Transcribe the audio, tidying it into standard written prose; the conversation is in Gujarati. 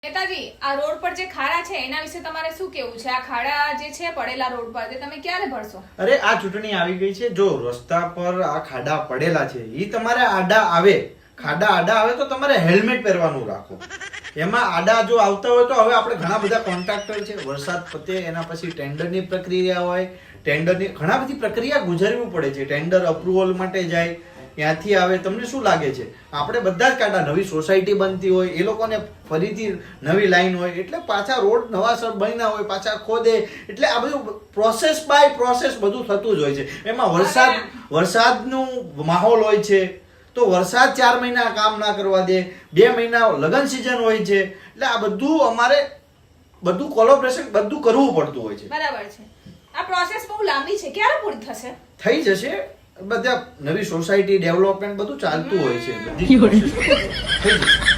નેતાજી, આ રોડ પર જે ખાડા છે એના વિશે તમારે શું કેવું છે? આ ખાડા જે છે પડેલા રોડ પર તે તમે ક્યારે ભરશો? અરે આ ચૂંટણી આવી ગઈ છે, જો રસ્તા પર આ ખાડા પડેલા છે ઈ તમારે આડા આવે, ખાડા આડા આવે તો તમારે હેલ્મેટ પહેરવાનું રાખો. એમાં આડા જો આવતા હોય તો હવે આપણે ઘણા બધા કોન્ટ્રાક્ટર છે, વરસાદ પતે એના પછી ટેન્ડરની પ્રક્રિયા હોય, ટેન્ડરની ઘણા બધી પ્રક્રિયા ગુજરવી પડે છે, ટેન્ડર અપ્રુવલ માટે જાય, ત્યાંથી આવે. તમને શું લાગે છે આપણે બધા જ કાઢા, નવી સોસાયટી બનતી હોય એ લોકોને ફરીથી નવી લાઈન હોય એટલે પાછા રોડ નવા બન્યા હોય પાછા ખોદે, એટલે આ બધું પ્રોસેસ બાય પ્રોસેસ બધું થતું જ હોય છે. એમાં વરસાદનું માહોલ હોય છે તો વરસાદ 4 મહિના કામ ના કરવા દે, 2 મહિના લગન સિઝન હોય છે, એટલે આ બધું અમારે બધું કોલોબરેશન બધું કરવું પડતું હોય છે. બરાબર છે. આ પ્રોસેસ બહુ લાંબી છે, ક્યારે પૂરી થશે? થઈ જશે, બધા નવી સોસાયટી ડેવલપમેન્ટ બધું ચાલતું હોય છે, બધી પ્રોસેસ થઈ જશે.